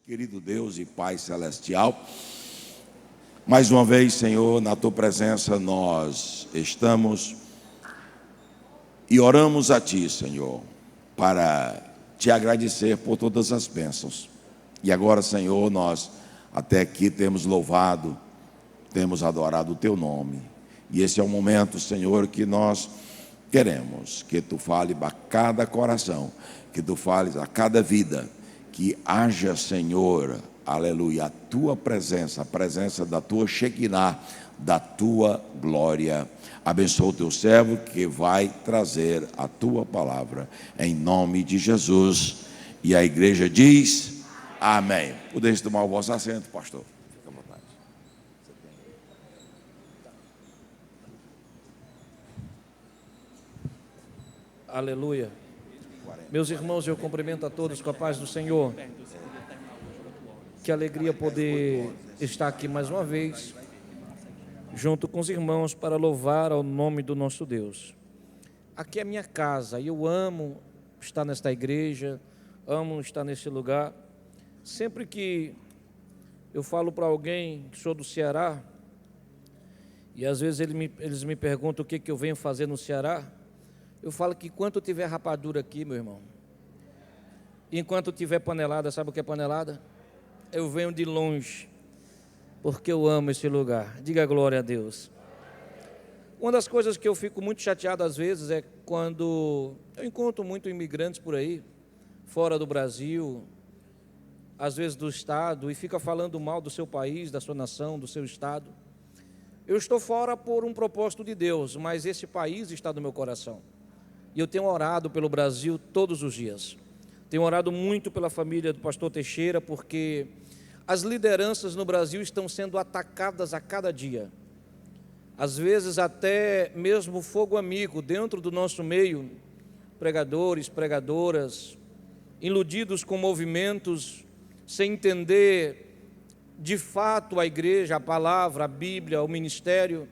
Querido Deus e Pai Celestial, mais uma vez, Senhor, na Tua presença nós estamos e oramos a Ti, Senhor, para Te agradecer por todas as bênçãos. E agora, Senhor, nós até aqui temos louvado, temos adorado o Teu nome. E esse é o momento, Senhor, que nós queremos que Tu fale a cada coração, que Tu fales a cada vida, que haja, Senhor, aleluia, a Tua presença, a presença da Tua Shekinah, da Tua glória. Abençoa o Teu servo que vai trazer a Tua palavra, em nome de Jesus. E a igreja diz, amém. Podeis tomar o vosso assento, pastor. Fica à vontade. Aleluia. Meus irmãos, eu cumprimento a todos com a paz do Senhor. Que alegria poder estar aqui mais uma vez, junto com os irmãos, para louvar ao nome do nosso Deus. Aqui é a minha casa e eu amo estar nesta igreja, amo estar nesse lugar. Sempre que eu falo para alguém que sou do Ceará, e às vezes eles me perguntam o que eu venho fazer no Ceará, eu falo que enquanto tiver rapadura aqui, meu irmão, enquanto tiver panelada, sabe o que é panelada? Eu venho de longe, porque eu amo esse lugar. Diga glória a Deus. Uma das coisas que eu fico muito chateado às vezes é quando eu encontro muitos imigrantes por aí, fora do Brasil, às vezes do estado, e fica falando mal do seu país, da sua nação, do seu estado. Eu estou fora por um propósito de Deus, mas esse país está no meu coração. E eu tenho orado pelo Brasil todos os dias. Tenho orado muito pela família do pastor Teixeira, porque as lideranças no Brasil estão sendo atacadas a cada dia. Às vezes até mesmo fogo amigo dentro do nosso meio, pregadores, pregadoras, iludidos com movimentos, sem entender de fato a igreja, a palavra, a Bíblia, o ministério,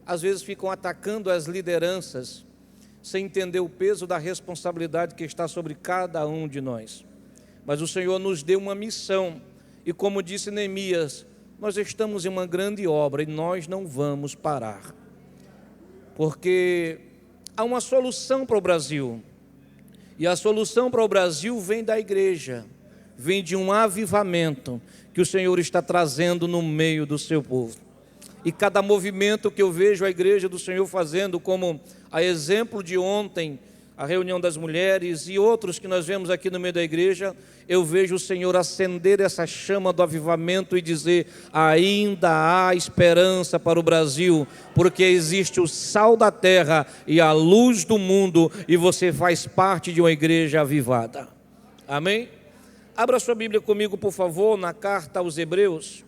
às vezes ficam atacando as lideranças, sem entender o peso da responsabilidade que está sobre cada um de nós. Mas o Senhor nos deu uma missão, e como disse Neemias, nós estamos em uma grande obra e nós não vamos parar, porque há uma solução para o Brasil, e a solução para o Brasil vem da igreja, vem de um avivamento que o Senhor está trazendo no meio do seu povo. E cada movimento que eu vejo a igreja do Senhor fazendo, como a exemplo de ontem, a reunião das mulheres e outros que nós vemos aqui no meio da igreja, eu vejo o Senhor acender essa chama do avivamento e dizer, ainda há esperança para o Brasil, porque existe o sal da terra e a luz do mundo, e você faz parte de uma igreja avivada. Amém? Abra sua Bíblia comigo, por favor, na carta aos Hebreus.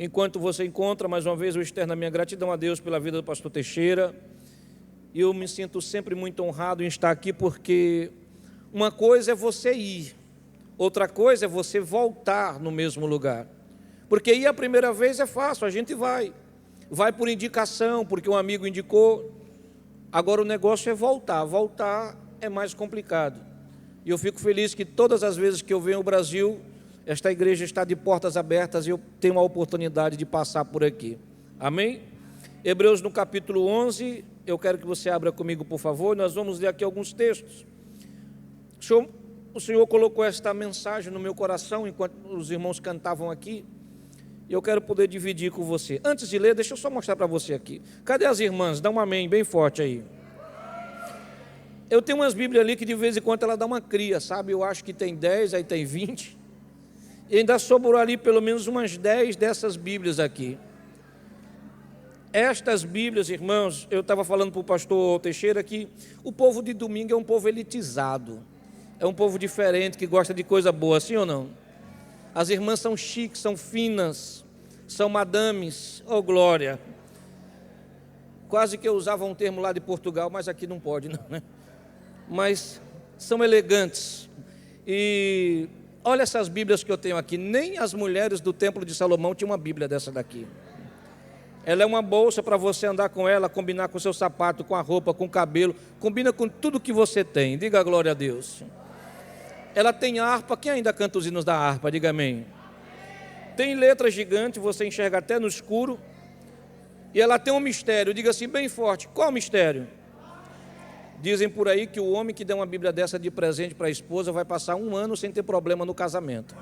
Enquanto você encontra, mais uma vez eu externo a minha gratidão a Deus pela vida do pastor Teixeira. E eu me sinto sempre muito honrado em estar aqui, porque uma coisa é você ir, outra coisa é você voltar no mesmo lugar. Porque ir a primeira vez é fácil, a gente vai por indicação, porque um amigo indicou. Agora o negócio é voltar é mais complicado. E eu fico feliz que todas as vezes que eu venho ao Brasil, esta igreja está de portas abertas e eu tenho a oportunidade de passar por aqui. Amém? Hebreus no capítulo 11, eu quero que você abra comigo, por favor. Nós vamos ler aqui alguns textos. O Senhor colocou esta mensagem no meu coração enquanto os irmãos cantavam aqui. E eu quero poder dividir com você. Antes de ler, deixa eu só mostrar para você aqui. Cadê as irmãs? Dá um amém bem forte aí. Eu tenho umas Bíblias ali que de vez em quando ela dá uma cria, sabe? Eu acho que tem 10, aí tem 20. E ainda sobrou ali pelo menos umas 10 dessas Bíblias aqui. Estas Bíblias, irmãos, eu estava falando para o pastor Teixeira que o povo de domingo é um povo elitizado. É um povo diferente, que gosta de coisa boa, sim ou não? As irmãs são chiques, são finas, são madames, oh glória. Quase que eu usava um termo lá de Portugal, mas aqui não pode, não, né? Mas são elegantes. E olha essas Bíblias que eu tenho aqui. Nem as mulheres do Templo de Salomão tinham uma Bíblia dessa daqui. Ela é uma bolsa para você andar com ela, combinar com o seu sapato, com a roupa, com o cabelo. Combina com tudo que você tem. Diga glória a Deus. ela tem harpa. Quem ainda canta os hinos da harpa? Diga amém. Tem letra gigante, você enxerga até no escuro. E ela tem um mistério, diga assim bem forte: qual o mistério? Dizem por aí que o homem que der uma Bíblia dessa de presente para a esposa vai passar 1 ano sem ter problema no casamento.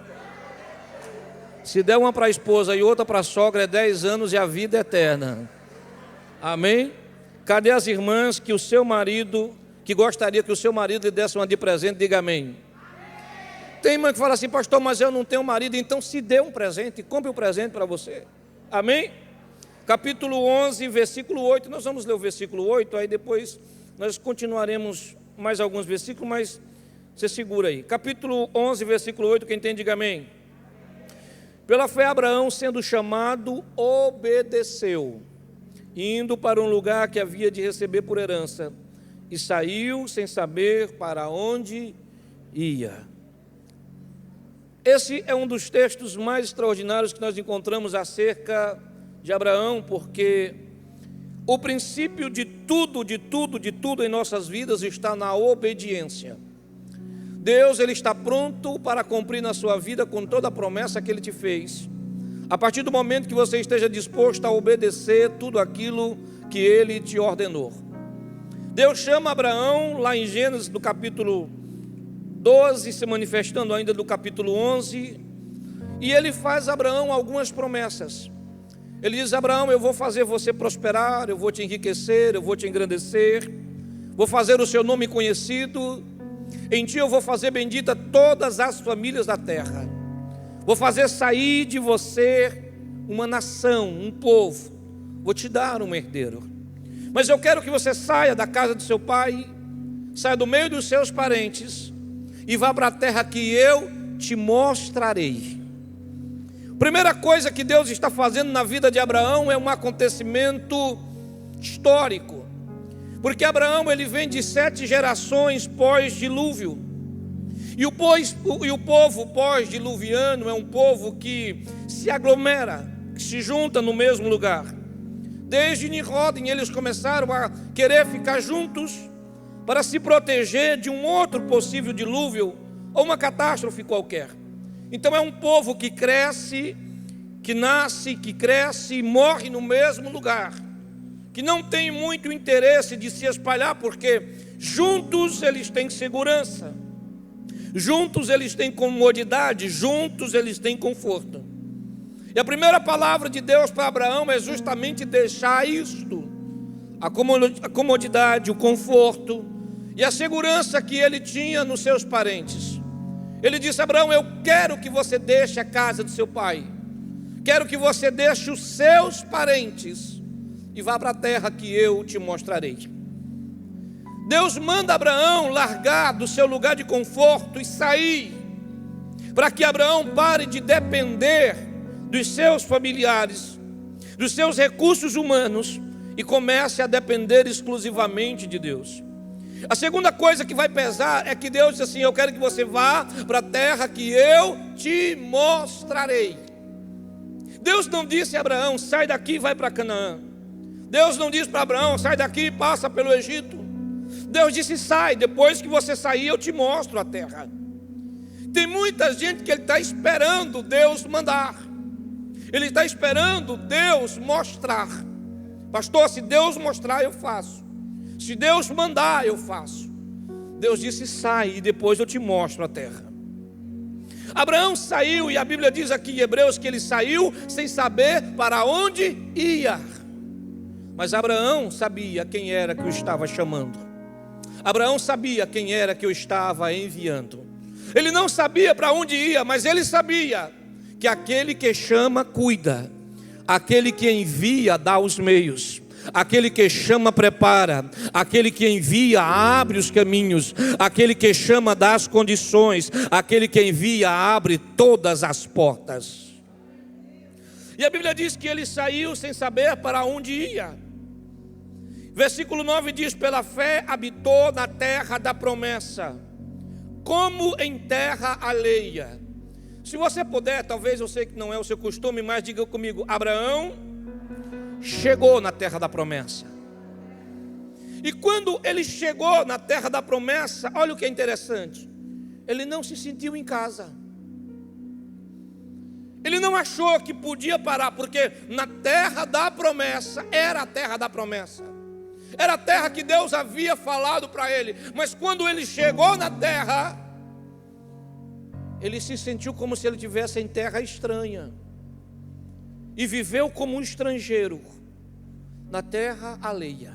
Se der uma para a esposa e outra para a sogra, é 10 anos e a vida é eterna. Amém? Cadê as irmãs que o seu marido, que gostaria que o seu marido lhe desse uma de presente? Diga amém. Tem irmã que fala assim: pastor, mas eu não tenho marido. Então se dê um presente, compre um presente para você. Amém? Capítulo 11, versículo 8, nós vamos ler o versículo 8, aí depois nós continuaremos mais alguns versículos, mas você segura aí. Capítulo 11, versículo 8, quem tem, diga amém. Pela fé Abraão, sendo chamado, obedeceu, indo para um lugar que havia de receber por herança, e saiu sem saber para onde ia. Esse é um dos textos mais extraordinários que nós encontramos acerca de Abraão, porque o princípio de tudo em nossas vidas está na obediência. Deus, Ele está pronto para cumprir na sua vida com toda a promessa que Ele te fez, a partir do momento que você esteja disposto a obedecer tudo aquilo que Ele te ordenou. Deus chama Abraão, lá em Gênesis, do capítulo 12, se manifestando ainda do capítulo 11, e Ele faz a Abraão algumas promessas. Ele diz: Abraão, eu vou fazer você prosperar, eu vou te enriquecer, eu vou te engrandecer, vou fazer o seu nome conhecido, em ti eu vou fazer bendita todas as famílias da terra, vou fazer sair de você uma nação, um povo, vou te dar um herdeiro. Mas eu quero que você saia da casa do seu pai, saia do meio dos seus parentes e vá para a terra que eu te mostrarei. Primeira coisa que Deus está fazendo na vida de Abraão é um acontecimento histórico, porque Abraão, ele vem de 7 gerações pós-dilúvio, e o povo pós-diluviano é um povo que se aglomera, que se junta no mesmo lugar. Desde Nimrod, eles começaram a querer ficar juntos para se proteger de um outro possível dilúvio ou uma catástrofe qualquer. Então é um povo que cresce, que nasce, que cresce e morre no mesmo lugar, que não tem muito interesse de se espalhar, porque juntos eles têm segurança, juntos eles têm comodidade, juntos eles têm conforto. E a primeira palavra de Deus para Abraão é justamente deixar isto, a comodidade, o conforto e a segurança que ele tinha nos seus parentes. Ele disse: Abraão, eu quero que você deixe a casa do seu pai, quero que você deixe os seus parentes e vá para a terra que eu te mostrarei. Deus manda Abraão largar do seu lugar de conforto e sair, para que Abraão pare de depender dos seus familiares, dos seus recursos humanos, e comece a depender exclusivamente de Deus. A segunda coisa que vai pesar é que Deus diz assim: eu quero que você vá para a terra que eu te mostrarei. Deus não disse a Abraão: sai daqui e vai para Canaã. Deus não disse para Abraão: sai daqui e passa pelo Egito. Deus disse: sai, depois que você sair eu te mostro a terra. Tem muita gente que ele está esperando Deus mandar, ele está esperando Deus mostrar. Pastor, se Deus mostrar eu faço, se Deus mandar eu faço. Deus disse: sai e depois eu te mostro a terra. Abraão saiu, e a Bíblia diz aqui em Hebreus que ele saiu sem saber para onde ia. Mas Abraão sabia quem era que o estava chamando. Abraão sabia quem era que o estava enviando. Ele não sabia para onde ia, mas ele sabia que aquele que chama cuida, aquele que envia dá os meios, aquele que chama prepara, aquele que envia abre os caminhos, aquele que chama dá as condições, aquele que envia abre todas as portas. E a Bíblia diz que ele saiu sem saber para onde ia. Versículo 9 diz: pela fé habitou na terra da promessa, como em terra alheia. Se você puder, talvez, eu sei que não é o seu costume, mas diga comigo: Abraão chegou na terra da promessa. E quando ele chegou na terra da promessa, olha o que é interessante. ele não se sentiu em casa. Ele não achou que podia parar, porque na terra da promessa, era a terra da promessa, era a terra que Deus havia falado para ele. Mas quando ele chegou na terra, ele se sentiu como se ele estivesse em terra estranha, e viveu como um estrangeiro na terra alheia.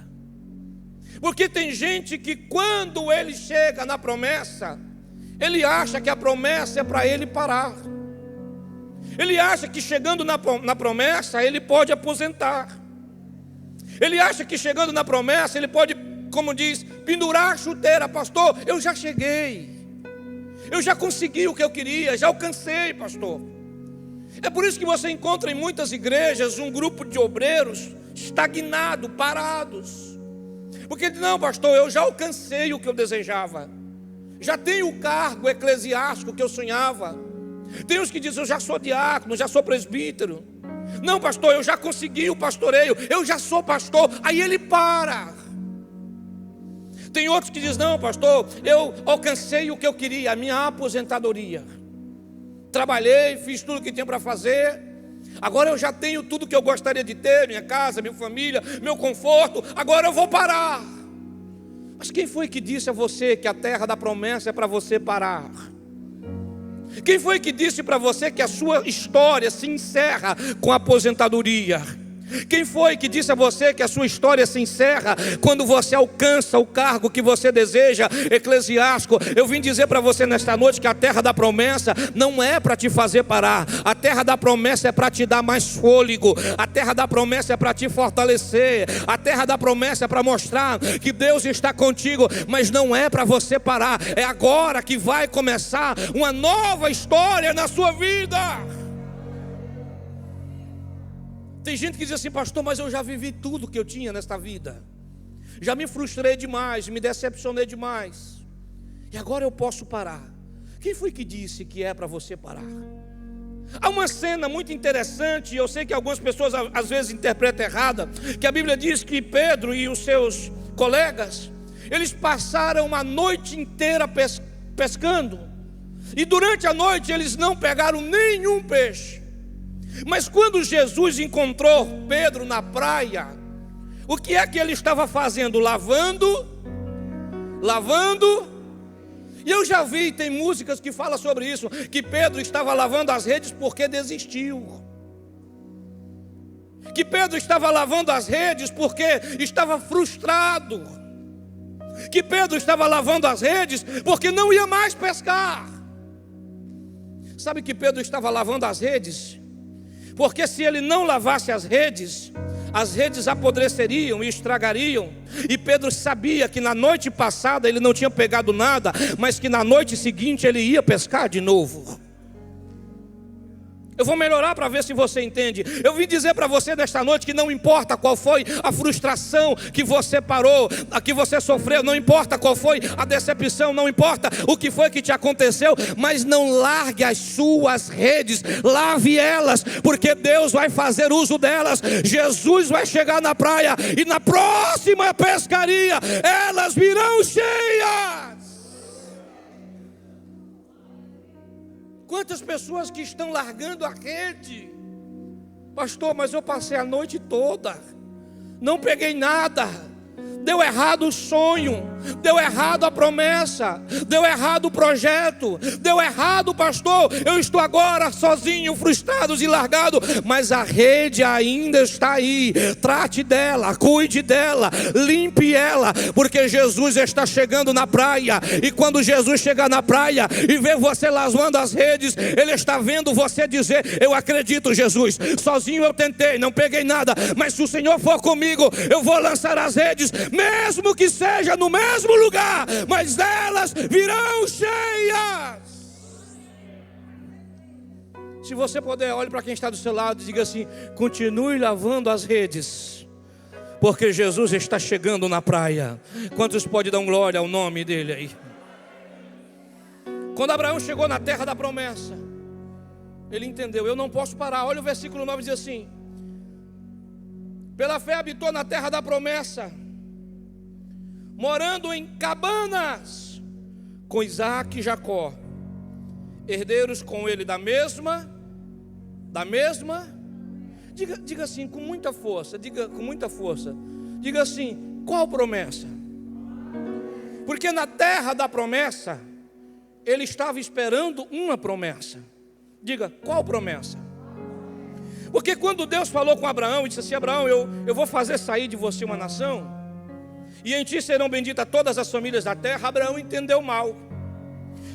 Porque tem gente que quando ele chega na promessa, ele acha que a promessa é para ele parar. Ele acha que chegando na promessa ele pode aposentar. Ele acha que chegando na promessa ele pode, como diz, pendurar a chuteira. Pastor, eu já cheguei, eu já consegui o que eu queria, já alcancei, pastor. É por isso que você encontra em muitas igrejas um grupo de obreiros estagnado, parados. Porque não, pastor, eu já alcancei o que eu desejava, já tenho o cargo eclesiástico que eu sonhava. Tem uns que dizem, eu já sou diácono, já sou presbítero. Não, pastor, eu já consegui o pastoreio, eu já sou pastor. Aí ele para. Tem outros que dizem, não, pastor, eu alcancei o que eu queria, a minha aposentadoria. Trabalhei, fiz tudo o que tinha para fazer. Agora eu já tenho tudo que eu gostaria de ter, minha casa, minha família, meu conforto. Agora eu vou parar. Mas quem foi que disse a você que a terra da promessa é para você parar? Quem foi que disse para você que a sua história se encerra com a aposentadoria? Quem foi que disse a você que a sua história se encerra quando você alcança o cargo que você deseja, eclesiástico? Eu vim dizer para você nesta noite que a terra da promessa não é para te fazer parar. A terra da promessa é para te dar mais fôlego. A terra da promessa é para te fortalecer. A terra da promessa é para mostrar que Deus está contigo. Mas não é para você parar. É agora que vai começar uma nova história na sua vida. Tem gente que diz assim, pastor, mas eu já vivi tudo que eu tinha nesta vida. Já me frustrei demais, me decepcionei demais. E agora eu posso parar. Quem foi que disse que é para você parar? Há uma cena muito interessante, e eu sei que algumas pessoas às vezes interpretam errada, que a Bíblia diz que Pedro e os seus colegas, eles passaram a noite inteira pescando. E durante a noite eles não pegaram nenhum peixe. Mas quando Jesus encontrou Pedro na praia, o que é que ele estava fazendo? Lavando. E eu já vi, tem músicas que falam sobre isso, que Pedro estava lavando as redes porque desistiu. Que Pedro estava lavando as redes porque estava frustrado. Que Pedro estava lavando as redes porque não ia mais pescar. Sabe que Pedro estava lavando as redes? Porque se ele não lavasse as redes apodreceriam e estragariam. E Pedro sabia que na noite passada ele não tinha pegado nada, mas que na noite seguinte ele ia pescar de novo. Eu vou melhorar para ver se você entende. Eu vim dizer para você nesta noite que não importa qual foi a frustração que você parou, a que você sofreu, não importa qual foi a decepção, não importa o que foi que te aconteceu, mas não largue as suas redes, lave elas, porque Deus vai fazer uso delas. Jesus vai chegar na praia e na próxima pescaria elas virão cheias. Quantas pessoas que estão largando a rede? Pastor, mas eu passei a noite toda, não peguei nada. Deu errado o sonho, deu errado a promessa, deu errado o projeto, deu errado, pastor. Eu estou agora sozinho, frustrado e largado, mas a rede ainda está aí. Trate dela, cuide dela, limpe ela, porque Jesus está chegando na praia. E quando Jesus chegar na praia e ver você lavando as redes, Ele está vendo você dizer: eu acredito, Jesus, sozinho eu tentei, não peguei nada, mas se o Senhor for comigo, eu vou lançar as redes, mesmo que seja no mesmo lugar, mas elas virão cheias. Se você puder, olhe para quem está do seu lado e diga assim: continue lavando as redes, porque Jesus está chegando na praia. Quantos podem dar glória ao nome dele aí? Quando Abraão chegou na terra da promessa, ele entendeu: eu não posso parar. Olha o versículo 9, diz assim: pela fé habitou na terra da promessa, morando em cabanas com Isaac e Jacó, herdeiros com ele da mesma. Diga assim com muita força, diga com muita força. Diga assim, qual promessa? Porque na terra da promessa, ele estava esperando uma promessa. Diga, qual promessa? Porque quando Deus falou com Abraão e disse assim: Abraão, eu vou fazer sair de você uma nação, e em ti serão benditas todas as famílias da terra, Abraão entendeu mal.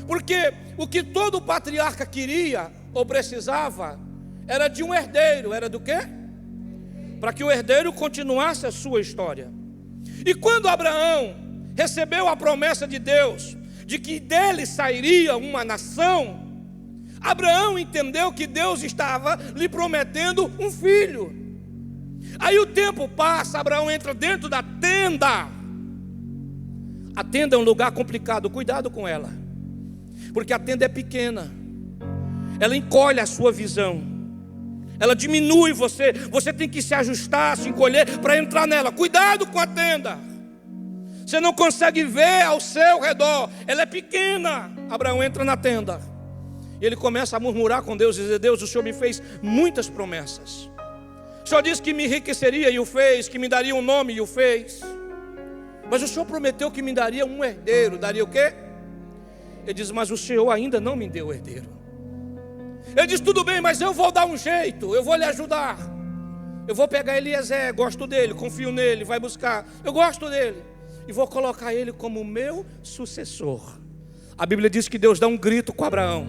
Porque o que todo patriarca queria ou precisava era de um herdeiro. Era do quê? Para que o herdeiro continuasse a sua história. E quando Abraão recebeu a promessa de Deus, de que dele sairia uma nação, Abraão entendeu que Deus estava lhe prometendo um filho. Aí o tempo passa, Abraão entra dentro da tenda. A tenda é um lugar complicado, cuidado com ela, porque a tenda é pequena, ela encolhe a sua visão, ela diminui você tem que se ajustar, se encolher para entrar nela. Cuidado com a tenda, você não consegue ver ao seu redor, ela é pequena. Abraão entra na tenda, e ele começa a murmurar com Deus, e dizer: Deus, o Senhor me fez muitas promessas, o Senhor disse que me enriqueceria e o fez, que me daria um nome e o fez, mas o Senhor prometeu que me daria um herdeiro. Daria o quê? Ele diz: mas o Senhor ainda não me deu herdeiro. Ele diz: tudo bem, mas eu vou dar um jeito, eu vou lhe ajudar. Eu vou pegar Eliezer, gosto dele, confio nele, vai buscar, eu gosto dele, e vou colocar ele como meu sucessor. A Bíblia diz que Deus dá um grito com Abraão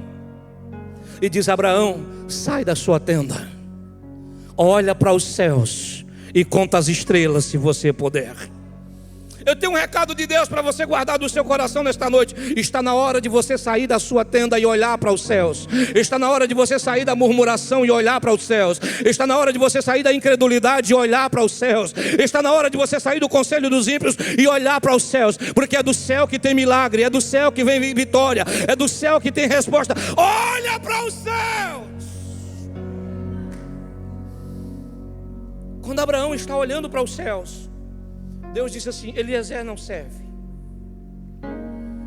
e diz: Abraão, sai da sua tenda, olha para os céus e conta as estrelas, se você puder. Eu tenho um recado de Deus para você guardar do seu coração nesta noite. Está na hora de você sair da sua tenda e olhar para os céus. Está na hora de você sair da murmuração e olhar para os céus. Está na hora de você sair da incredulidade e olhar para os céus. Está na hora de você sair do conselho dos ímpios e olhar para os céus, porque é do céu que tem milagre, é do céu que vem vitória, é do céu que tem resposta. Olha para os céus. Quando Abraão está olhando para os céus, Deus disse assim: Eliezer não serve,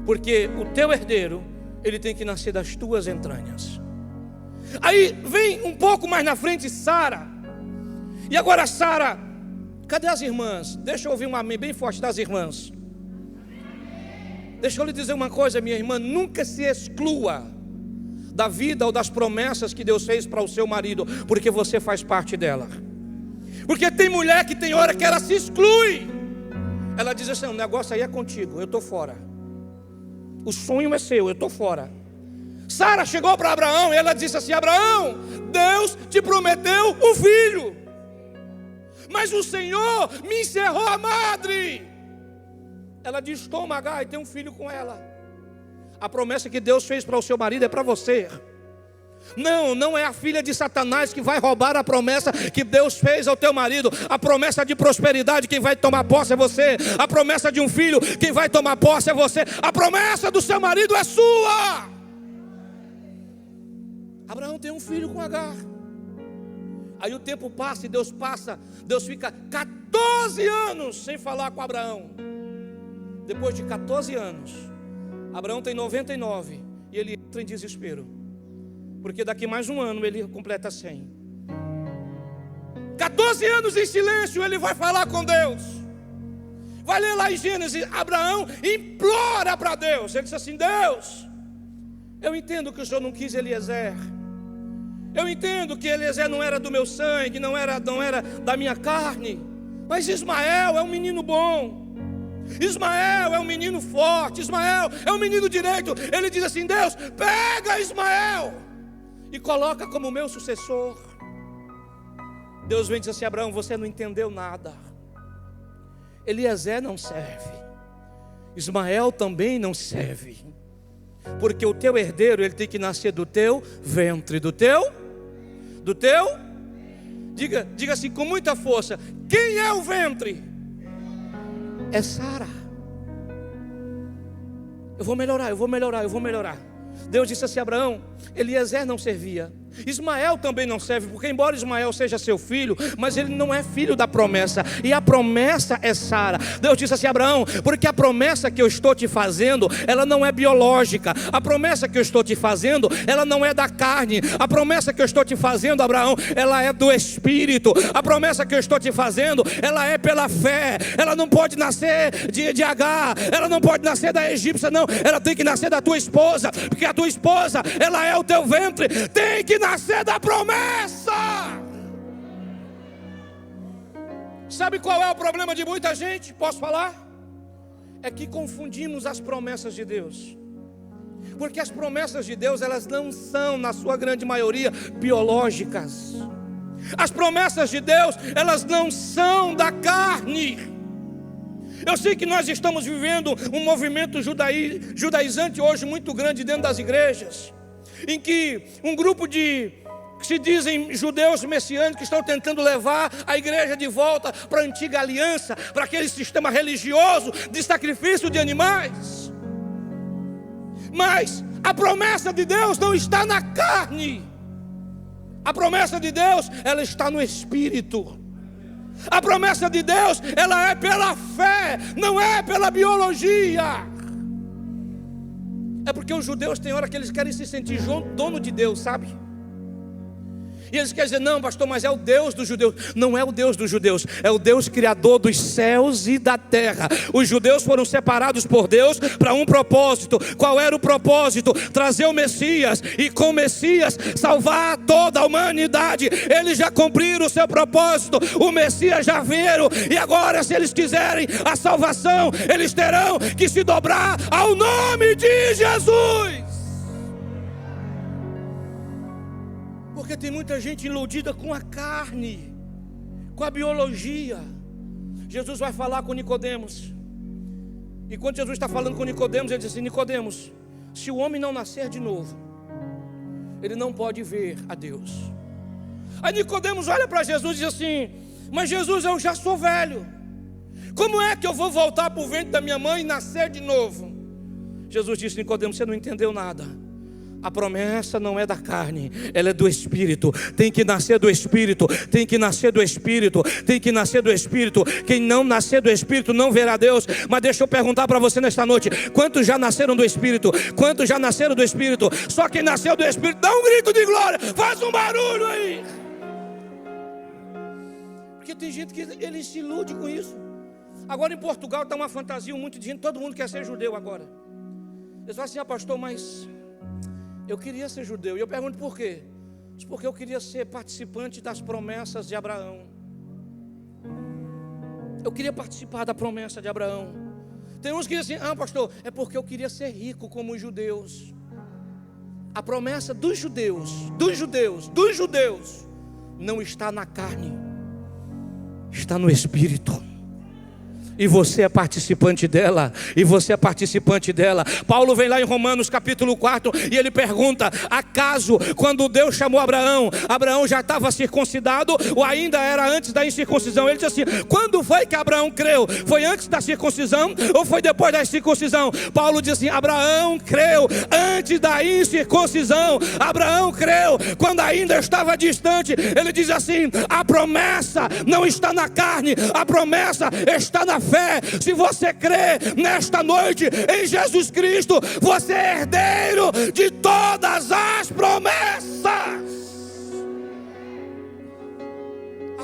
porque o teu herdeiro, ele tem que nascer das tuas entranhas. Aí vem um pouco mais na frente Sara. E agora Sara, cadê as irmãs? Deixa eu ouvir um amém bem forte das irmãs. Deixa eu lhe dizer uma coisa, minha irmã: nunca se exclua da vida ou das promessas que Deus fez para o seu marido, porque você faz parte dela. Porque tem mulher que tem hora que ela se exclui. Ela diz assim: o negócio aí é contigo, eu estou fora. O sonho é seu, eu estou fora. Sara chegou para Abraão e ela disse assim: Abraão, Deus te prometeu um filho, mas o Senhor me encerrou a madre. Ela diz: toma Agar e tem um filho com ela. A promessa que Deus fez para o seu marido é para você. Não é a filha de Satanás que vai roubar a promessa que Deus fez ao teu marido. A promessa de prosperidade, quem vai tomar posse é você. A promessa de um filho, quem vai tomar posse é você. A promessa do seu marido é sua. Abraão tem um filho com Agar. Aí o tempo passa e Deus fica 14 anos sem falar com Abraão. Depois de 14 anos, Abraão tem 99 e ele entra em desespero, porque daqui mais um ano ele completa 100. 14 anos em silêncio, ele vai falar com Deus. Vai ler lá em Gênesis, Abraão implora para Deus. Ele diz assim: Deus, eu entendo que o Senhor não quis Eliezer. Eu entendo que Eliezer não era do meu sangue, não era da minha carne. Mas Ismael é um menino bom. Ismael é um menino forte. Ismael é um menino direito. Ele diz assim: Deus, pega Ismael e coloca como meu sucessor. Deus vem e diz assim: Abraão, você não entendeu nada. Eliezer não serve, Ismael também não serve, porque o teu herdeiro, ele tem que nascer do teu ventre. Do teu diga assim com muita força: quem é o ventre? É Sara. Eu vou melhorar. Deus disse assim: Abraão, Eliezer não servia, Ismael também não serve, porque embora Ismael seja seu filho, mas ele não é filho da promessa, e a promessa é Sara. Deus disse assim: Abraão, porque a promessa que eu estou te fazendo, ela não é biológica. A promessa que eu estou te fazendo, ela não é da carne. A promessa que eu estou te fazendo, Abraão, ela é do Espírito. A promessa que eu estou te fazendo, ela é pela fé. Ela não pode nascer de Agar, ela não pode nascer da egípcia, não. Ela tem que nascer da tua esposa, porque a tua esposa, ela é o teu ventre. Tem que nascer da promessa. Sabe qual é o problema de muita gente? Posso falar? É que confundimos as promessas de Deus. Porque as promessas de Deus, elas não são, na sua grande maioria, biológicas. As promessas de Deus, elas não são da carne. Eu sei que nós estamos vivendo um movimento judaizante hoje muito grande dentro das igrejas, em que um grupo que se dizem judeus messiânicos, que estão tentando levar a igreja de volta para a antiga aliança, para aquele sistema religioso de sacrifício de animais. Mas a promessa de Deus não está na carne. A promessa de Deus, ela está no Espírito. A promessa de Deus, ela é pela fé, não é pela biologia. É porque os judeus tem hora que eles querem se sentir dono de Deus, sabe? E eles querem dizer: não, pastor, mas é o Deus dos judeus. Não é o Deus dos judeus, é o Deus criador dos céus e da terra. Os judeus foram separados por Deus para um propósito. Qual era o propósito? Trazer o Messias, e com o Messias salvar toda a humanidade. Eles já cumpriram o seu propósito, o Messias já veio, e agora, se eles quiserem a salvação, eles terão que se dobrar ao nome de Jesus. Porque tem muita gente iludida com a carne, com a biologia. Jesus vai falar com Nicodemos, e quando Jesus está falando com Nicodemos, ele diz assim: Nicodemos, se o homem não nascer de novo, ele não pode ver a Deus. Aí Nicodemos olha para Jesus e diz assim: mas Jesus, eu já sou velho, como é que eu vou voltar para o ventre da minha mãe e nascer de novo? Jesus disse: Nicodemos, você não entendeu nada. A promessa não é da carne, ela é do Espírito. Tem que nascer do Espírito, tem que nascer do Espírito, tem que nascer do Espírito. Quem não nascer do Espírito não verá Deus. Mas deixa eu perguntar para você nesta noite: quantos já nasceram do Espírito? Quantos já nasceram do Espírito? Só quem nasceu do Espírito, dá um grito de glória, faz um barulho aí. Porque tem gente que ele se ilude com isso. Agora em Portugal está uma fantasia muito de gente, todo mundo quer ser judeu agora. Eles falam assim: pastor, mas eu queria ser judeu. E eu pergunto: por quê? Porque eu queria ser participante das promessas de Abraão. Eu queria participar da promessa de Abraão. Tem uns que dizem assim: pastor, é porque eu queria ser rico como os judeus. A promessa dos judeus não está na carne, está no Espírito. E você é participante dela, e você é participante dela. Paulo vem lá em Romanos capítulo 4 e ele pergunta: acaso quando Deus chamou Abraão, Abraão já estava circuncidado ou ainda era antes da incircuncisão? Ele diz assim: quando foi que Abraão creu? Foi antes da circuncisão ou foi depois da circuncisão? Paulo diz assim: Abraão creu antes da incircuncisão. Abraão creu quando ainda estava distante. Ele diz assim: a promessa não está na carne, a promessa está na fé. Se você crê nesta noite em Jesus Cristo, você é herdeiro de todas as promessas.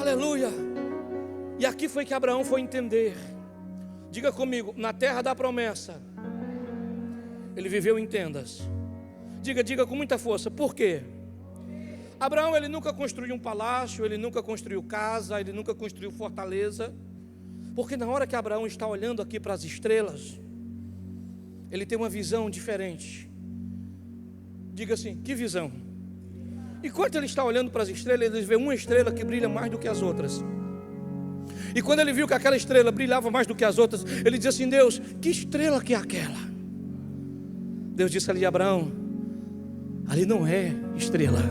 Aleluia. E aqui foi que Abraão foi entender. Diga comigo: na terra da promessa ele viveu em tendas. Diga com muita força: por quê? Abraão, ele nunca construiu um palácio, ele nunca construiu casa, ele nunca construiu fortaleza. Porque na hora que Abraão está olhando aqui para as estrelas, ele tem uma visão diferente. Diga assim: que visão? Enquanto ele está olhando para as estrelas, ele vê uma estrela que brilha mais do que as outras. E quando ele viu que aquela estrela brilhava mais do que as outras, ele disse assim: Deus, que estrela que é aquela? Deus disse ali: Abraão, ali não é estrela,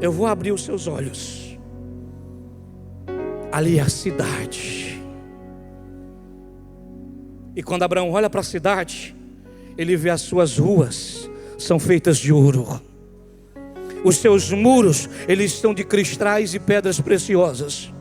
eu vou abrir os seus olhos, ali é a cidade. E quando Abraão olha para a cidade, ele vê as suas ruas são feitas de ouro. Os seus muros, eles estão de cristais e pedras preciosas.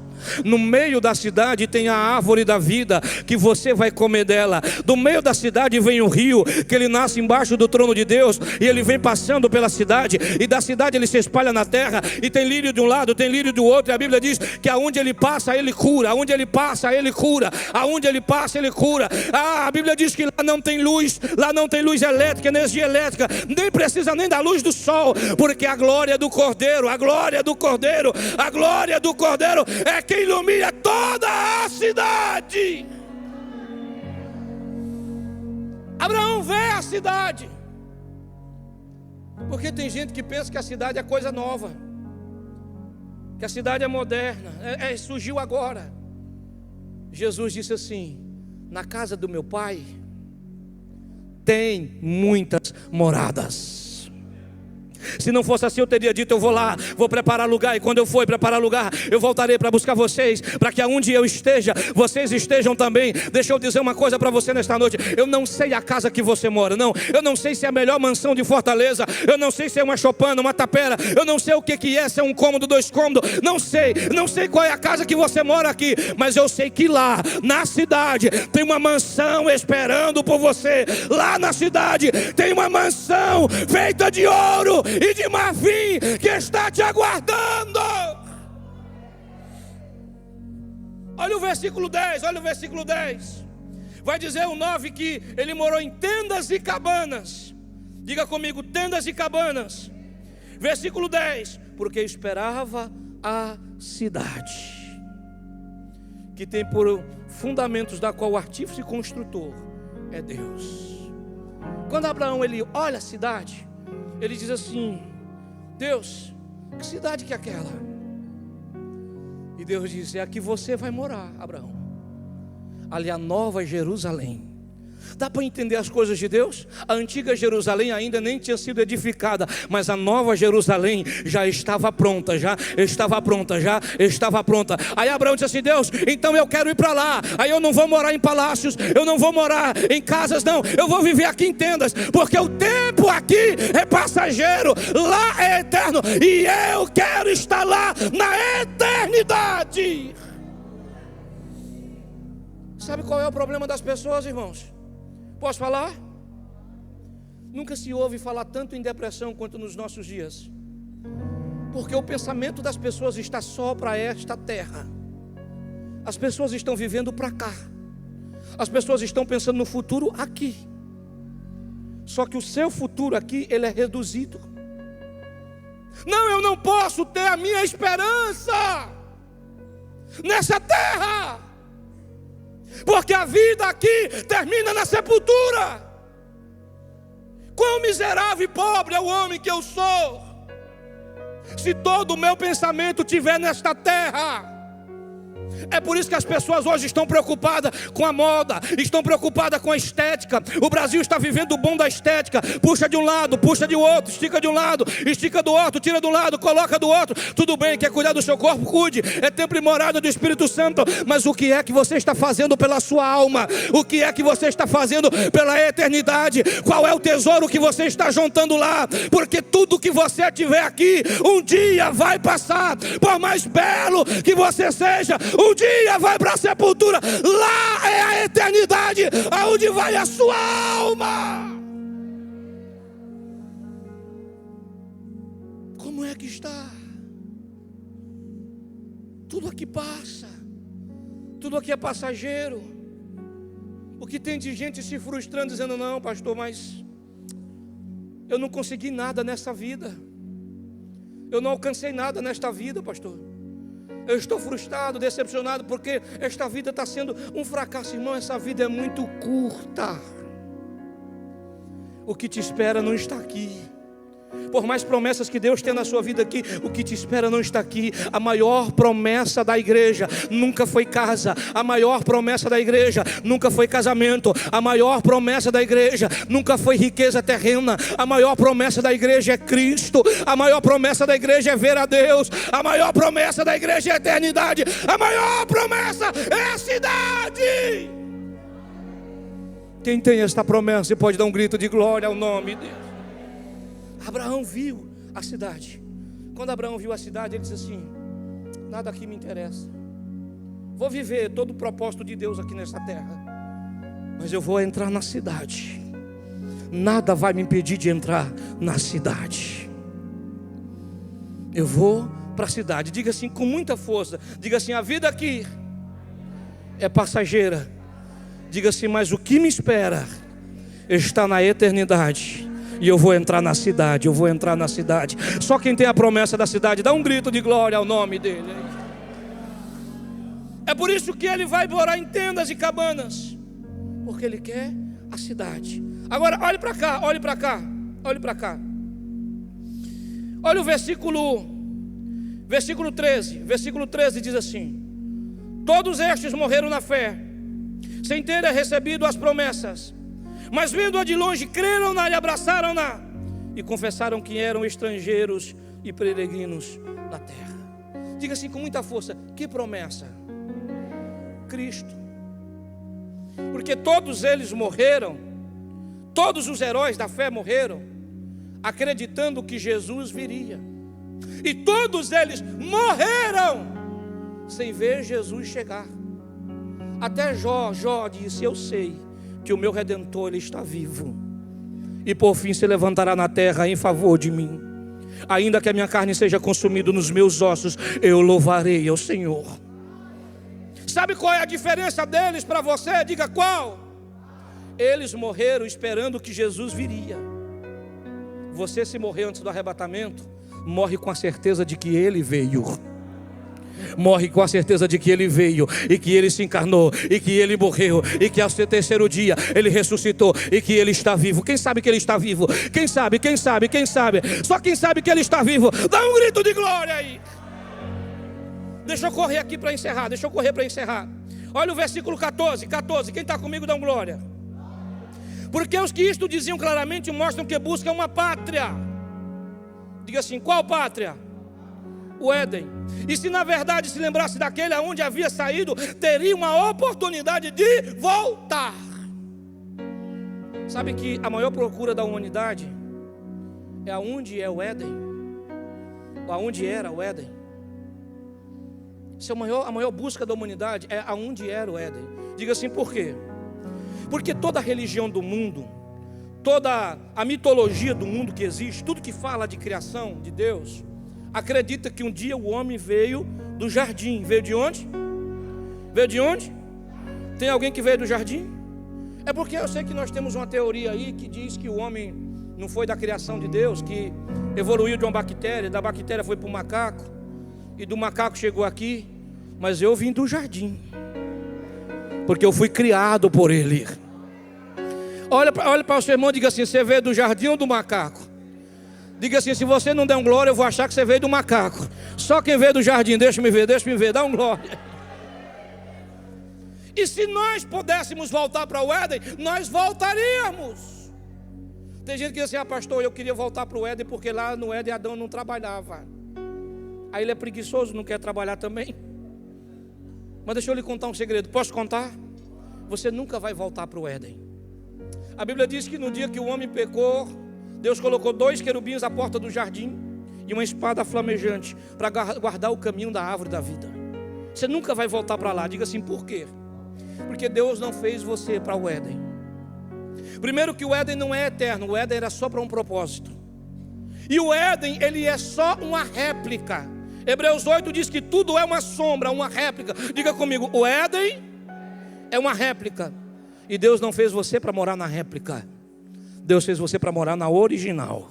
No meio da cidade tem a árvore da vida, que você vai comer dela. Do meio da cidade vem o rio, que ele nasce embaixo do trono de Deus, e ele vem passando pela cidade, e da cidade ele se espalha na terra, e tem lírio de um lado, tem lírio do outro, e a Bíblia diz que aonde ele passa, ele cura. Aonde ele passa, ele cura. Aonde ele passa, ele cura. A Bíblia diz que lá não tem luz elétrica, energia elétrica, nem precisa nem da luz do sol, porque a glória do Cordeiro, a glória do Cordeiro, a glória do Cordeiro é que ilumina toda a cidade. Abraão vê a cidade, porque tem gente que pensa que a cidade é coisa nova, que a cidade é moderna, surgiu agora. Jesus disse assim: na casa do meu pai tem muitas moradas. Se não fosse assim, eu teria dito: eu vou lá, vou preparar lugar, e quando eu for preparar lugar, eu voltarei para buscar vocês, para que aonde eu esteja, vocês estejam também. Deixa eu dizer uma coisa para você nesta noite: eu não sei a casa que você mora, não. Eu não sei se é a melhor mansão de Fortaleza, eu não sei se é uma chopana, uma tapera, eu não sei o que é, se é um cômodo, 2 cômodos, não sei qual é a casa que você mora aqui, mas eu sei que lá, na cidade, tem uma mansão esperando por você. Lá na cidade, tem uma mansão feita de ouro e de marfim que está te aguardando. Olha o versículo 10, olha o versículo 10. Vai dizer o 9 que ele morou em tendas e cabanas. Diga comigo: tendas e cabanas. Versículo 10: porque esperava a cidade, que tem por fundamentos, da qual o artífice e construtor é Deus. Quando Abraão ele olha a cidade, ele diz assim: Deus, que cidade que é aquela? E Deus diz: é a que você vai morar, Abraão. Ali a Nova Jerusalém. Dá para entender as coisas de Deus? A antiga Jerusalém ainda nem tinha sido edificada, mas a Nova Jerusalém já estava pronta, Aí Abraão disse assim: Deus, então eu quero ir para lá. Aí eu não vou morar em palácios, eu não vou morar em casas, não. Eu vou viver aqui em tendas, porque o tempo aqui é passageiro, lá é eterno, e eu quero estar lá na eternidade. Sabe qual é o problema das pessoas, irmãos? Posso falar? Nunca se ouve falar tanto em depressão quanto nos nossos dias, porque o pensamento das pessoas está só para esta terra. As pessoas estão vivendo para cá, as pessoas estão pensando no futuro aqui. Só que o seu futuro aqui, ele é reduzido. Não, eu não posso ter a minha esperança nessa terra, porque a vida aqui termina na sepultura. Quão miserável e pobre é o homem que eu sou, se todo o meu pensamento estiver nesta terra. É por isso que as pessoas hoje estão preocupadas com a moda, estão preocupadas com a estética. O Brasil está vivendo o bom da estética. Puxa de um lado, puxa de outro, estica de um lado, estica do outro, tira do lado, coloca do outro. Tudo bem, quer cuidar do seu corpo, cuide. É templo e morada do Espírito Santo. Mas o que é que você está fazendo pela sua alma? O que é que você está fazendo pela eternidade? Qual é o tesouro que você está juntando lá? Porque tudo que você tiver aqui, um dia vai passar. Por mais belo que você seja, um dia vai para a sepultura. Lá é a eternidade, aonde vai a sua alma. Como é que está? Tudo aqui passa, tudo aqui é passageiro. O que tem de gente se frustrando, dizendo: não, pastor, mas eu não consegui nada nessa vida, eu não alcancei nada nesta vida, pastor. Eu estou frustrado, decepcionado, porque esta vida está sendo um fracasso. Irmão, essa vida é muito curta. O que te espera não está aqui. Por mais promessas que Deus tem na sua vida aqui, o que te espera não está aqui. A maior promessa da igreja nunca foi casa. A maior promessa da igreja nunca foi casamento. A maior promessa da igreja nunca foi riqueza terrena. A maior promessa da igreja é Cristo. A maior promessa da igreja é ver a Deus. A maior promessa da igreja é a eternidade. A maior promessa é a cidade. Quem tem esta promessa pode dar um grito de glória ao nome de Deus. Abraão viu a cidade. Quando Abraão viu a cidade, ele disse assim: nada aqui me interessa. Vou viver todo o propósito de Deus aqui nessa terra, mas eu vou entrar na cidade. Nada vai me impedir de entrar na cidade. Eu vou para a cidade. Diga assim com muita força. Diga assim: a vida aqui é passageira. Diga assim: mas o que me espera está na eternidade. E eu vou entrar na cidade. Eu vou entrar na cidade. Só quem tem a promessa da cidade, dá um grito de glória ao nome dele. É por isso que ele vai morar em tendas e cabanas, porque ele quer a cidade. Agora olhe para cá, olhe para cá, olhe para cá. Olha o versículo 13. Versículo 13 diz assim: todos estes morreram na fé, sem terem recebido as promessas, mas vendo-a de longe, creram-na e abraçaram-na, e confessaram que eram estrangeiros e peregrinos na terra. Diga assim com muita força: que promessa? Cristo. Porque todos eles morreram, todos os heróis da fé morreram, acreditando que Jesus viria. E todos eles morreram sem ver Jesus chegar. Até Jó disse: eu sei que o meu Redentor ele está vivo, e por fim se levantará na terra em favor de mim. Ainda que a minha carne seja consumida nos meus ossos, eu louvarei ao Senhor. Sabe qual é a diferença deles para você? Diga qual? Eles morreram esperando que Jesus viria. Você, se morrer antes do arrebatamento, morre com a certeza de que Ele veio. Morre com a certeza de que Ele veio, e que Ele se encarnou, e que Ele morreu, e que ao seu terceiro dia Ele ressuscitou, e que Ele está vivo. Quem sabe que Ele está vivo? Quem sabe? Quem sabe? Quem sabe? Só quem sabe que Ele está vivo, dá um grito de glória aí. Deixa eu correr aqui para encerrar, Olha o versículo 14, quem está comigo dá um glória. Porque os que isto diziam claramente mostram que buscam uma pátria. Diga assim: qual pátria? O Éden. E se na verdade se lembrasse daquele aonde havia saído, teria uma oportunidade de voltar. Sabe que a maior procura da humanidade é aonde é o Éden, ou aonde era o Éden. A maior busca da humanidade é aonde era o Éden. Diga assim: por quê? Porque toda a religião do mundo, toda a mitologia do mundo que existe, tudo que fala de criação de Deus, acredita que um dia o homem veio do jardim. Veio de onde? Veio de onde? Tem alguém que veio do jardim? É porque eu sei que nós temos uma teoria aí que diz que o homem não foi da criação de Deus, que evoluiu de uma bactéria, da bactéria foi para o macaco, e do macaco chegou aqui. Mas eu vim do jardim, porque eu fui criado por Ele. Olha para o seu irmão e diga assim: você veio do jardim ou do macaco? Diga assim: se você não der um glória, eu vou achar que você veio do macaco. Só quem veio do jardim, deixa me ver, dá um glória. E se nós pudéssemos voltar para o Éden, nós voltaríamos. Tem gente que diz assim: pastor, eu queria voltar para o Éden, porque lá no Éden Adão não trabalhava. Aí ele é preguiçoso, não quer trabalhar também. Mas deixa eu lhe contar um segredo. Posso contar? Você nunca vai voltar para o Éden. A Bíblia diz que no dia que o homem pecou, Deus colocou 2 querubins à porta do jardim e uma espada flamejante para guardar o caminho da árvore da vida. Você nunca vai voltar para lá. Diga assim: por quê? Porque Deus não fez você para o Éden. Primeiro que o Éden não é eterno. O Éden era só para um propósito. E o Éden, ele é só uma réplica. Hebreus 8 diz que tudo é uma sombra, uma réplica. Diga comigo: o Éden é uma réplica. E Deus não fez você para morar na réplica. Deus fez você para morar na original.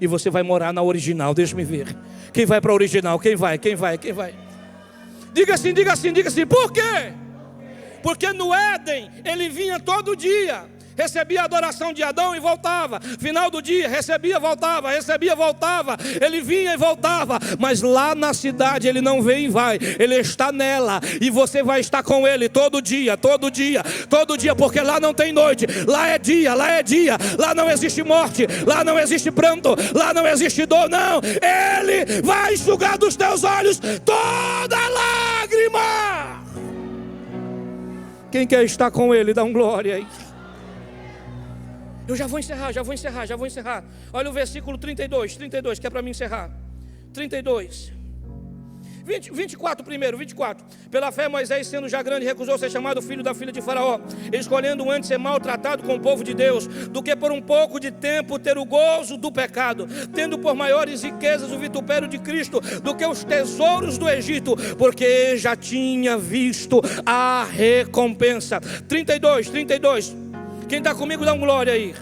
E você vai morar na original. Deixa me ver. Quem vai para a original? Quem vai? Diga assim. Por quê? Porque no Éden ele vinha todo dia, recebia a adoração de Adão e voltava. Final do dia, recebia, voltava. Ele vinha e voltava. Mas lá na cidade ele não vem e vai. Ele está nela. E você vai estar com ele todo dia. Porque lá não tem noite. Lá é dia. Lá não existe morte. Lá não existe pranto. Lá não existe dor. Não. Ele vai enxugar dos teus olhos toda lágrima. Quem quer estar com ele, dá um glória aí. Eu já vou encerrar. Olha o versículo 32, que é para mim encerrar. 32. 24 primeiro, 24. Pela fé Moisés, sendo já grande, recusou ser chamado filho da filha de Faraó, escolhendo antes ser maltratado com o povo de Deus, do que por um pouco de tempo ter o gozo do pecado, tendo por maiores riquezas o vitupério de Cristo, do que os tesouros do Egito, porque já tinha visto a recompensa. 32. Quem está comigo dá um glória aí.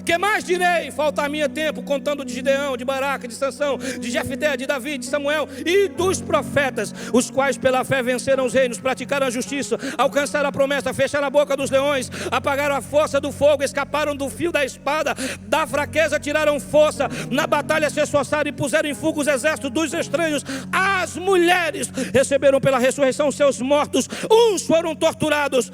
Que mais direi? Faltar-me tempo contando de Gideão, de Baraca, de Sansão, de Jefté, de Davi, de Samuel e dos profetas, os quais pela fé venceram os reinos, praticaram a justiça, alcançaram a promessa, fecharam a boca dos leões, apagaram a força do fogo, escaparam do fio da espada, da fraqueza tiraram força, na batalha se esforçaram e puseram em fuga os exércitos dos estranhos. As mulheres receberam pela ressurreição seus mortos, uns foram torturados,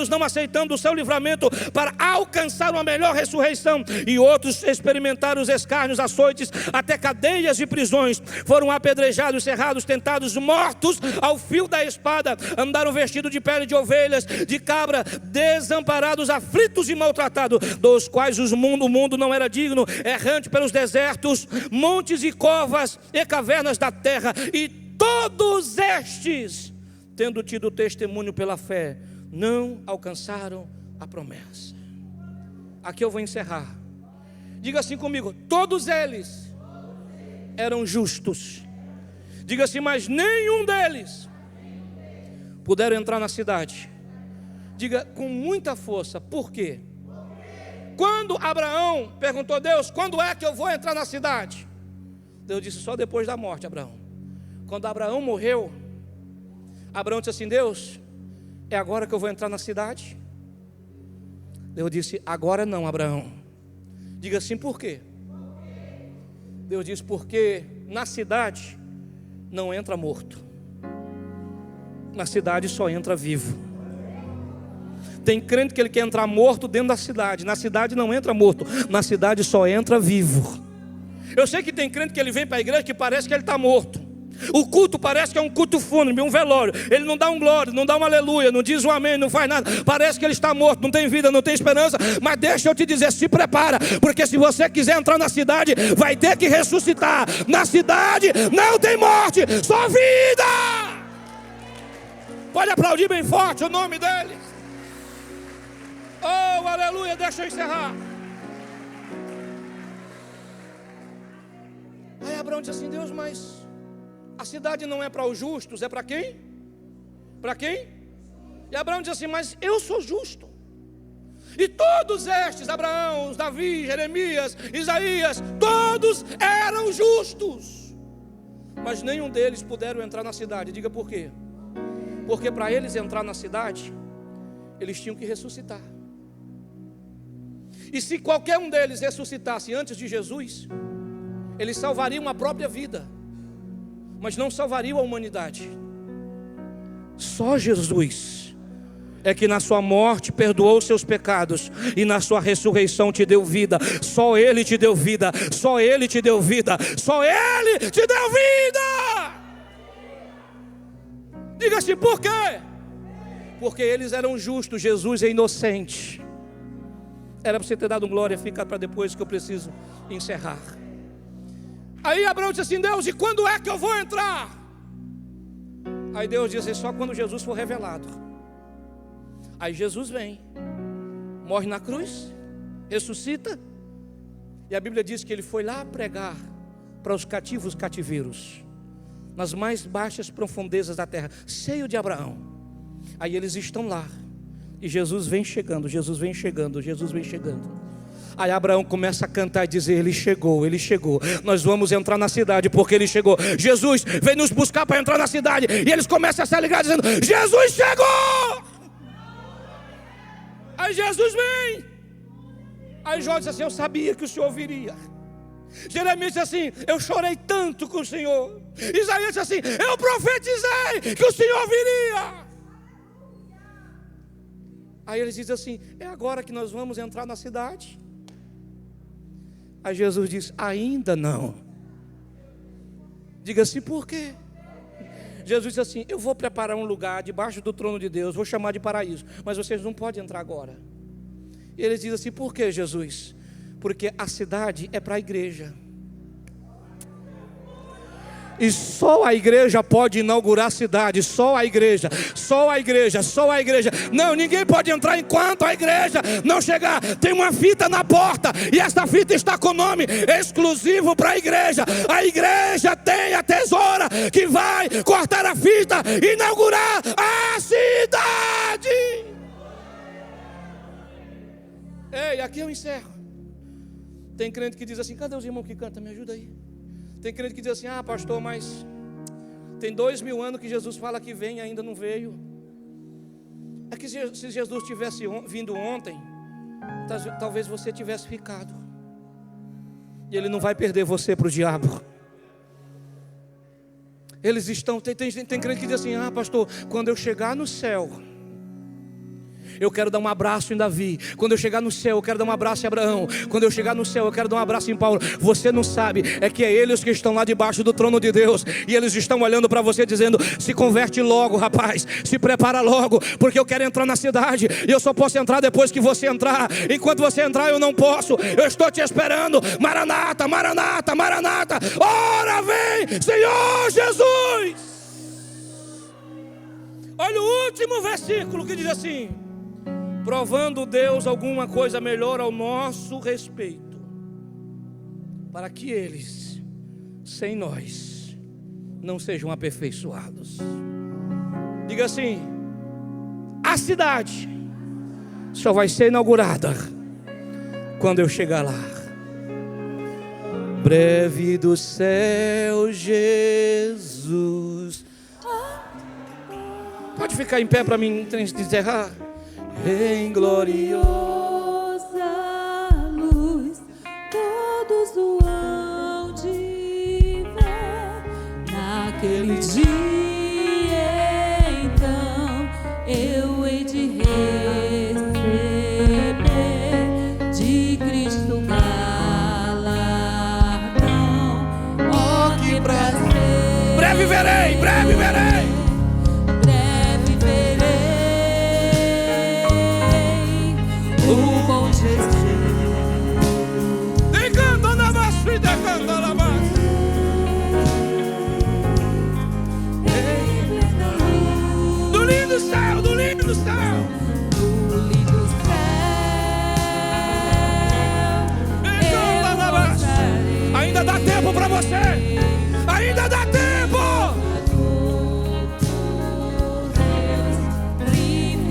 não aceitando o seu livramento para alcançar uma melhor ressurreição, e outros experimentaram os escárnios, açoites, até cadeias e prisões, foram apedrejados, cerrados, tentados, mortos ao fio da espada, andaram vestidos de pele de ovelhas, de cabra, desamparados, aflitos e maltratados, dos quais o mundo não era digno, errante pelos desertos, montes e covas e cavernas da terra, e todos estes, tendo tido testemunho pela fé, não alcançaram a promessa. Aqui eu vou encerrar. Diga assim comigo: todos eles eram justos. Diga assim: mas nenhum deles puderam entrar na cidade. Diga com muita força: por quê? Quando Abraão perguntou a Deus: quando é que eu vou entrar na cidade? Deus disse: só depois da morte, Abraão. Quando Abraão morreu, Abraão disse assim: Deus, é agora que eu vou entrar na cidade? Deus disse: agora não, Abraão. Diga assim: por quê? Deus disse: porque na cidade não entra morto, na cidade só entra vivo. Tem crente que ele quer entrar morto dentro da cidade. Na cidade não entra morto, na cidade só entra vivo. Eu sei que tem crente que ele vem para a igreja que parece que ele está morto. O culto parece que é um culto fúnebre, um velório. Ele não dá um glória, não dá um aleluia, não diz um amém, não faz nada. Parece que ele está morto, não tem vida, não tem esperança. Mas deixa eu te dizer, se prepara, porque se você quiser entrar na cidade, vai ter que ressuscitar. Na cidade não tem morte, só vida. Pode aplaudir bem forte o nome dele. Oh, aleluia, deixa eu encerrar. Aí Abraão disse assim: Deus, mas a cidade não é para os justos, é para quem? Para quem? E Abraão diz assim: mas eu sou justo. E todos estes, Abraão, Davi, Jeremias, Isaías, todos eram justos, mas nenhum deles puderam entrar na cidade. Diga por quê? Porque para eles entrar na cidade, eles tinham que ressuscitar. E se qualquer um deles ressuscitasse antes de Jesus, eles salvariam a própria vida, mas não salvariam a humanidade. Só Jesus é que na sua morte perdoou os seus pecados e na sua ressurreição te deu vida. Só Ele te deu vida, só Ele te deu vida, só Ele te deu vida. Diga assim: por quê? Porque eles eram justos, Jesus é inocente. Era para você ter dado glória, fica para depois que eu preciso encerrar. Aí Abraão disse assim: Deus, e quando é que eu vou entrar? Aí Deus disse: só quando Jesus for revelado. Aí Jesus vem, morre na cruz, ressuscita, e a Bíblia diz que ele foi lá pregar para os cativos cativeiros, nas mais baixas profundezas da terra, seio de Abraão. Aí eles estão lá, e Jesus vem chegando, Jesus vem chegando, Jesus vem chegando. Aí Abraão começa a cantar e dizer: ele chegou, nós vamos entrar na cidade porque ele chegou. Jesus vem nos buscar para entrar na cidade. E eles começam a se alegrar dizendo: Jesus chegou. Aí Jesus vem. Aí Jó diz assim: eu sabia que o Senhor viria. Jeremias diz assim: eu chorei tanto com o Senhor. Isaías diz assim: eu profetizei que o Senhor viria. Aí eles dizem assim: é agora que nós vamos entrar na cidade? Aí Jesus diz: ainda não. Diga assim: por quê? Jesus diz assim: eu vou preparar um lugar debaixo do trono de Deus, vou chamar de paraíso, mas vocês não podem entrar agora. E eles dizem assim: por quê, Jesus? Porque a cidade é para a igreja, E só a igreja pode inaugurar a cidade. Só a igreja, só a igreja, só a igreja. Não, ninguém pode entrar enquanto a igreja não chegar. Tem uma fita na porta, e esta fita está com nome exclusivo para a igreja. A igreja tem a tesoura que vai cortar a fita e inaugurar a cidade. Ei, aqui eu encerro. Tem crente que diz assim: cadê os irmãos que cantam? Me ajuda aí. Tem crente que diz assim: ah, pastor, mas tem 2000 anos que Jesus fala que vem e ainda não veio. É que se Jesus tivesse vindo ontem, talvez você tivesse ficado. E Ele não vai perder você para o diabo. Eles estão, tem crente que diz assim: ah, pastor, quando eu chegar no céu, eu quero dar um abraço em Davi. Quando eu chegar no céu, eu quero dar um abraço em Abraão. Quando eu chegar no céu, eu quero dar um abraço em Paulo. Você não sabe, é que é eles que estão lá debaixo do trono de Deus. E eles estão olhando para você dizendo: se converte logo, rapaz. Se prepara logo, porque eu quero entrar na cidade. E eu só posso entrar depois que você entrar. Enquanto você entrar, eu não posso. Eu estou te esperando. Maranata, Maranata, Maranata. Ora vem, Senhor Jesus. Olha o último versículo que diz assim: provando Deus alguma coisa melhor ao nosso respeito, para que eles, sem nós, não sejam aperfeiçoados. Diga assim: a cidade só vai ser inaugurada quando eu chegar lá. Breve do céu, Jesus. Pode ficar em pé para mim encerrar? Em gloriosa luz, todos o hão de ver. Naquele dia, então, eu hei de receber de Cristo galardão. Oh, que prazer! Breve verei, breve verei. Do lindo céu, do lindo céu, do lindo céu. Ainda dá tempo para você. Ainda dá tempo.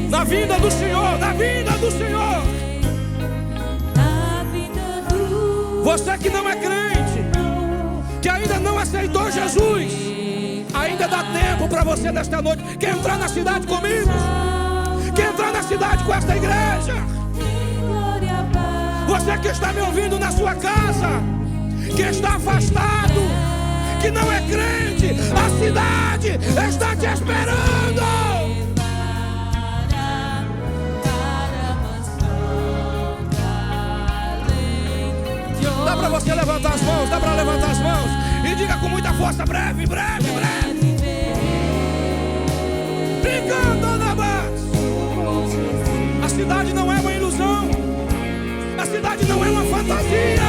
Na vinda do Senhor, na vinda do Senhor. Você que não é crente, que ainda não aceitou Jesus, ainda dá tempo para você nesta noite. Quer entrar na cidade comigo? Quer entrar na cidade com esta igreja? Você que está me ouvindo na sua casa, que está afastado, que não é crente, a cidade está te esperando. Dá para você levantar as mãos, dá para levantar as mãos e diga com muita força: breve, breve, breve. Brincando na base. A cidade não é uma ilusão. A cidade não é uma fantasia.